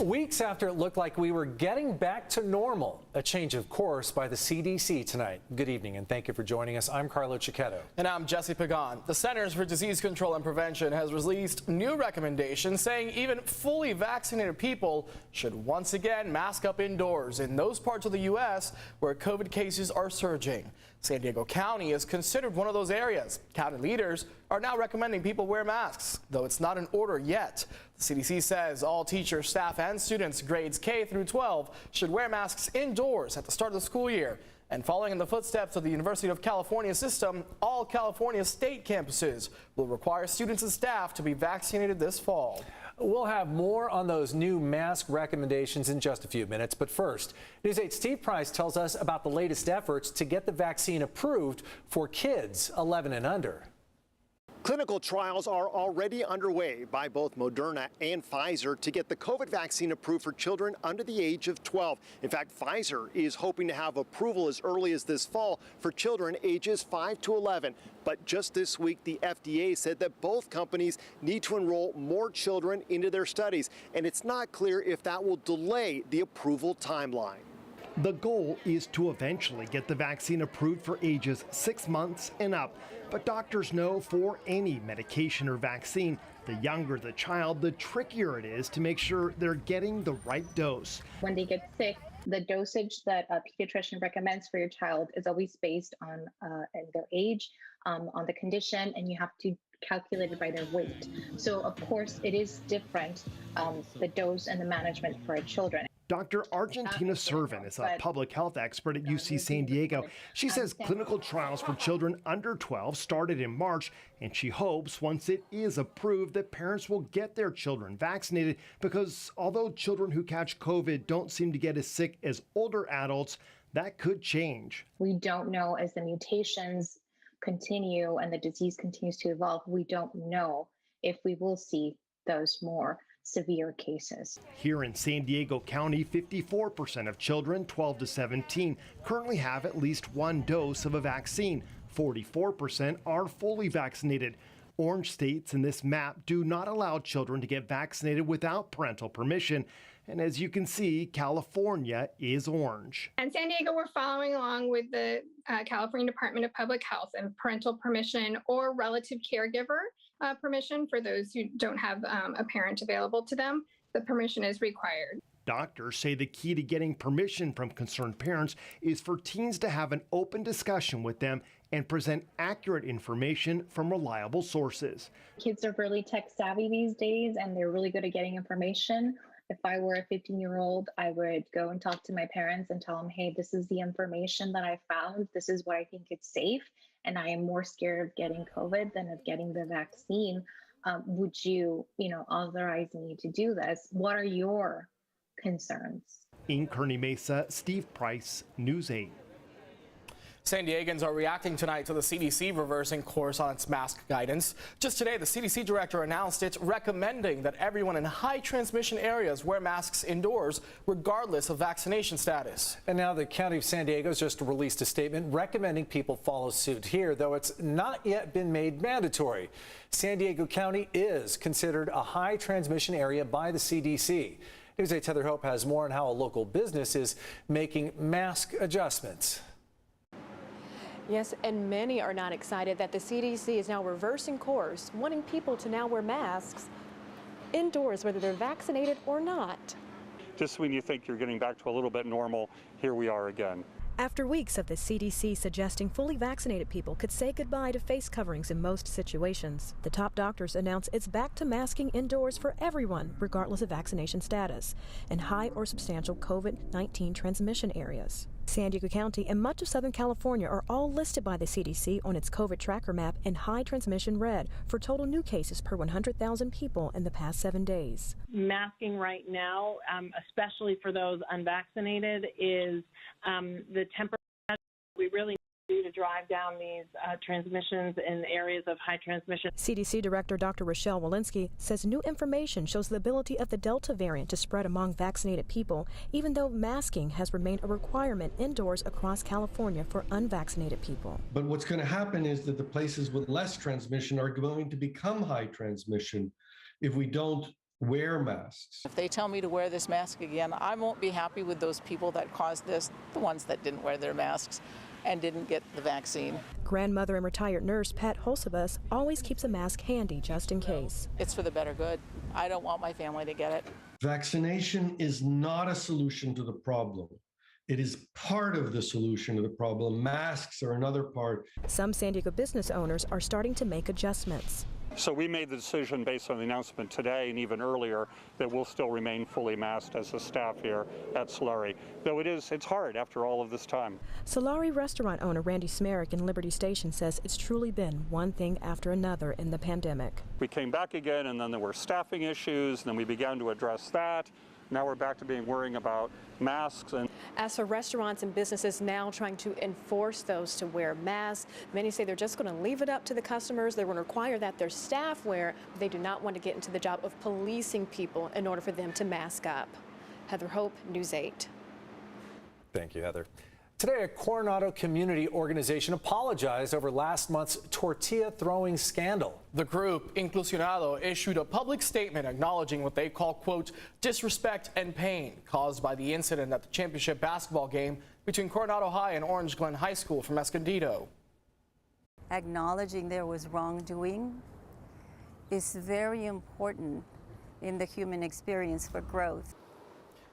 Weeks after it looked like we were getting back to normal, a change of course by the CDC tonight. Good evening and thank you for joining us. I'm Carlo Cicchetto. And I'm Jesse Pagan. The Centers for Disease Control and Prevention has released new recommendations saying even fully vaccinated people should once again mask up indoors in those parts of the U.S. where COVID cases are surging. San Diego County is considered one of those areas. County leaders are now recommending people wear masks, though it's not an order yet. The CDC says all teachers, staff, and students grades K through 12 should wear masks indoors at the start of the school year. And following in the footsteps of the University of California system, all California state campuses will require students and staff to be vaccinated this fall. We'll have more on those new mask recommendations in just a few minutes. But first, News 8's Steve Price tells us about the latest efforts to get the vaccine approved for kids 11 and under. Clinical trials are already underway by both Moderna and Pfizer to get the COVID vaccine approved for children under the age of 12. In fact, Pfizer is hoping to have approval as early as this fall for children ages 5 to 11. But just this week, the FDA said that both companies need to enroll more children into their studies, and it's not clear if that will delay the approval timeline. The goal is to eventually get the vaccine approved for ages 6 months and up. But doctors know for any medication or vaccine, the younger the child, the trickier it is to make sure they're getting the right dose. When they get sick, the dosage that a pediatrician recommends for your child is always based on their age, on the condition, and you have to calculate it by their weight. So, of course, it is different, the dose and the management for children. Dr. Argentina Servin is a public health expert at UC San Diego. She says clinical trials for children under 12 started in March, and she hopes once it is approved that parents will get their children vaccinated because although children who catch COVID don't seem to get as sick as older adults, that could change. We don't know as the mutations continue and the disease continues to evolve, we don't know if we will see those more severe cases. Here in San Diego County, 54% of children 12 to 17 currently have at least one dose of a vaccine. 44% are fully vaccinated. Orange states in this map do not allow children to get vaccinated without parental permission. And as you can see, California is orange. And San Diego, we're following along with the California Department of Public Health and parental permission or relative caregiver permission for those who don't have a parent available to them. The permission is required. Doctors say the key to getting permission from concerned parents is for teens to have an open discussion with them and present accurate information from reliable sources. Kids are really tech savvy these days, and they're really good at getting information. If I were a 15-year-old, I would go and talk to my parents and tell them, hey, this is the information that I found. This is why I think it's safe. And I am more scared of getting COVID than of getting the vaccine. Would you, authorize me to do this? What are your concerns? In Kearney Mesa, Steve Price, News 8. San Diegans are reacting tonight to the CDC reversing course on its mask guidance. Just today, the CDC director announced it's recommending that everyone in high transmission areas wear masks indoors, regardless of vaccination status. And now the County of San Diego has just released a statement recommending people follow suit here, though it's not yet been made mandatory. San Diego County is considered a high transmission area by the CDC. News 8's Heather Hope has more on how a local business is making mask adjustments. Yes, and many are not excited that the CDC is now reversing course, wanting people to now wear masks indoors, whether they're vaccinated or not. Just when you think you're getting back to a little bit normal, here we are again. After weeks of the CDC suggesting fully vaccinated people could say goodbye to face coverings in most situations, the top doctors announce it's back to masking indoors for everyone, regardless of vaccination status, in high or substantial COVID-19 transmission areas. San Diego County and much of Southern California are all listed by the CDC on its COVID tracker map in high transmission red for total new cases per 100,000 people in the past 7 days. Masking right now, especially for those unvaccinated, is the temperature. We really do to drive down these transmissions in areas of high transmission. CDC Director Dr. Rochelle Walensky says new information shows the ability of the Delta variant to spread among vaccinated people, even though masking has remained a requirement indoors across California for unvaccinated people. But what's going to happen is that the places with less transmission are going to become high transmission if we don't wear masks. If they tell me to wear this mask again, I won't be happy with those people that caused this, the ones that didn't wear their masks and didn't get the vaccine. Grandmother and retired nurse Pat Holsabus always keeps a mask handy just in case. It's for the better good. I don't want my family to get it. Vaccination is not a solution to the problem. It is part of the solution to the problem. Masks are another part. Some San Diego business owners are starting to make adjustments. So we made the decision based on the announcement today and even earlier that we'll still remain fully masked as a staff here at Solari. Though it's hard after all of this time. Solari restaurant owner Randy Smerick in Liberty Station says it's truly been one thing after another in the pandemic. We came back again and then there were staffing issues and then we began to address that. Now we're back to worrying about masks. And as for restaurants and businesses now trying to enforce those to wear masks, many say they're just going to leave it up to the customers. They're going to require that their staff wear. But they do not want to get into the job of policing people in order for them to mask up. Heather Hope, News 8. Thank you, Heather. Today, a Coronado community organization apologized over last month's tortilla throwing scandal. The group, Inclusionado, issued a public statement acknowledging what they call, quote, disrespect and pain caused by the incident at the championship basketball game between Coronado High and Orange Glen High School from Escondido. Acknowledging there was wrongdoing is very important in the human experience for growth.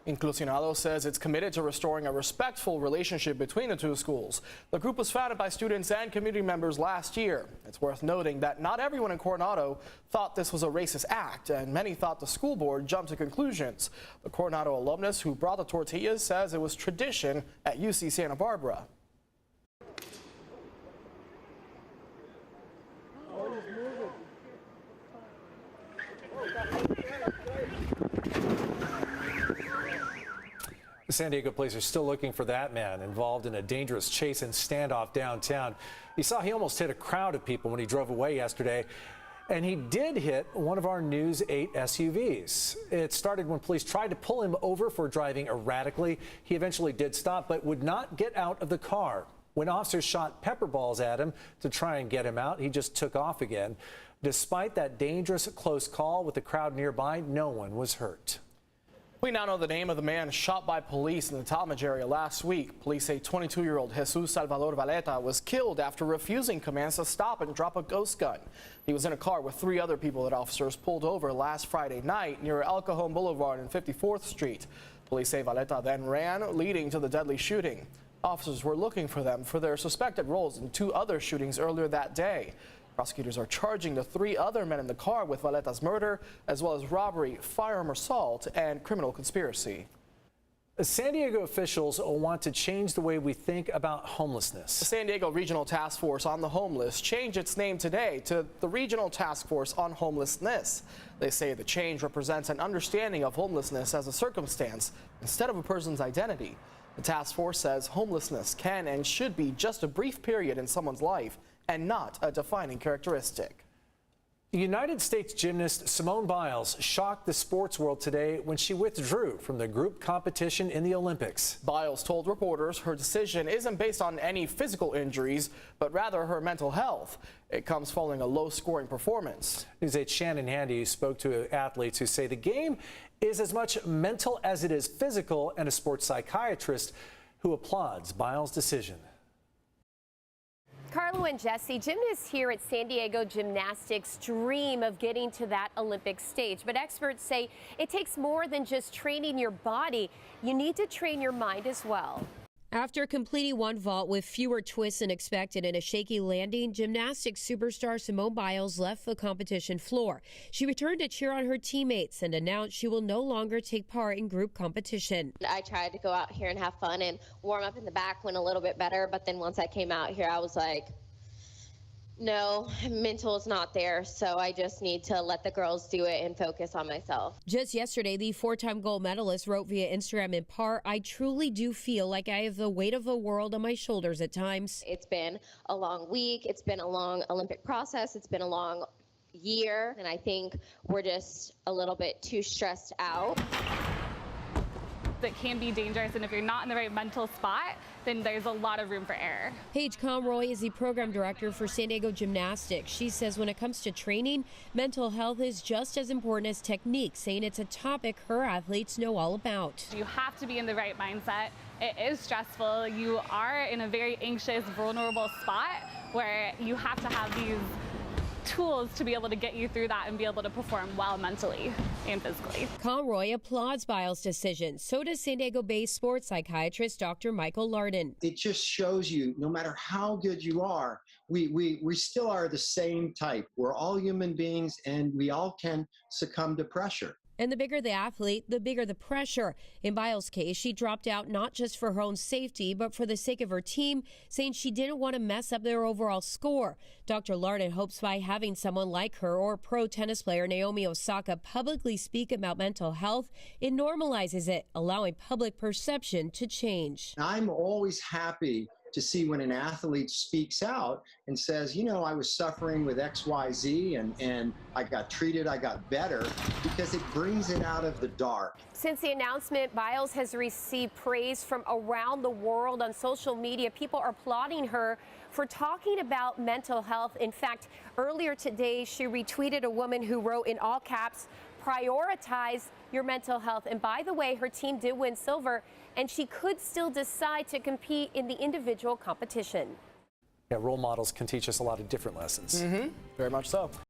Inclusionado says it's committed to restoring a respectful relationship between the two schools. The group was founded by students and community members last year. It's worth noting that not everyone in Coronado thought this was a racist act, and many thought the school board jumped to conclusions. The Coronado alumnus who brought the tortillas says it was tradition at UC Santa Barbara. The San Diego police are still looking for that man involved in a dangerous chase and standoff downtown. You saw he almost hit a crowd of people when he drove away yesterday. And he did hit one of our News 8 SUVs. It started when police tried to pull him over for driving erratically. He eventually did stop, but would not get out of the car. When officers shot pepper balls at him to try and get him out, he just took off again. Despite that dangerous close call with the crowd nearby, no one was hurt. We now know the name of the man shot by police in the Talmadge area last week. Police say 22-year-old Jesus Salvador Valeta was killed after refusing commands to stop and drop a ghost gun. He was in a car with 3 other people that officers pulled over last Friday night near El Cajon Boulevard and 54th Street. Police say Valeta then ran, leading to the deadly shooting. Officers were looking for them for their suspected roles in 2 other shootings earlier that day. Prosecutors are charging the 3 other men in the car with Valeta's murder, as well as robbery, firearm assault, and criminal conspiracy. San Diego officials want to change the way we think about homelessness. The San Diego Regional Task Force on the Homeless changed its name today to the Regional Task Force on Homelessness. They say the change represents an understanding of homelessness as a circumstance instead of a person's identity. The task force says homelessness can and should be just a brief period in someone's life and not a defining characteristic. United States gymnast Simone Biles shocked the sports world today when she withdrew from the group competition in the Olympics. Biles told reporters her decision isn't based on any physical injuries, but rather her mental health. It comes following a low-scoring performance. News 8's Shannon Handy spoke to athletes who say the game is as much mental as it is physical, and a sports psychiatrist who applauds Biles' decision. Carlo and Jesse, gymnasts here at San Diego Gymnastics dream of getting to that Olympic stage, but experts say it takes more than just training your body. You need to train your mind as well. After completing one vault with fewer twists than expected and a shaky landing, gymnastics superstar Simone Biles left the competition floor. She returned to cheer on her teammates and announced she will no longer take part in group competition. I tried to go out here and have fun and warm up in the back, went a little bit better, but then once I came out here, I was like, no, mental is not there. So I just need to let the girls do it and focus on myself. Just yesterday, the 4-time gold medalist wrote via Instagram in part, "I truly do feel like I have the weight of the world on my shoulders at times." It's been a long week. It's been a long Olympic process. It's been a long year. And I think we're just a little bit too stressed out. It can be dangerous, and if you're not in the right mental spot, then there's a lot of room for error. Paige Conroy is the program director for San Diego Gymnastics. She says when it comes to training, mental health is just as important as technique, saying it's a topic her athletes know all about. You have to be in the right mindset. It is stressful. You are in a very anxious, vulnerable spot where you have to have these tools to be able to get you through that and be able to perform well mentally and physically. Conroy applauds Biles' decision. So does San Diego-based sports psychiatrist Dr. Michael Lardon. It just shows you, no matter how good you are, we still are the same type. We're all human beings, and we all can succumb to pressure. And the bigger the athlete, the bigger the pressure. In Biles' case, she dropped out not just for her own safety, but for the sake of her team, saying she didn't want to mess up their overall score. Dr. Lardon hopes by having someone like her or pro tennis player Naomi Osaka publicly speak about mental health, it normalizes it, allowing public perception to change. I'm always happy to see when an athlete speaks out and says, you know, I was suffering with XYZ and I got treated, I got better, because it brings it out of the dark. Since the announcement, Biles has received praise from around the world on social media. People are applauding her for talking about mental health. In fact, earlier today, she retweeted a woman who wrote in all caps, "Prioritize your mental health." And by the way, her team did win silver, and she could still decide to compete in the individual competition. Yeah, role models can teach us a lot of different lessons. Very much so.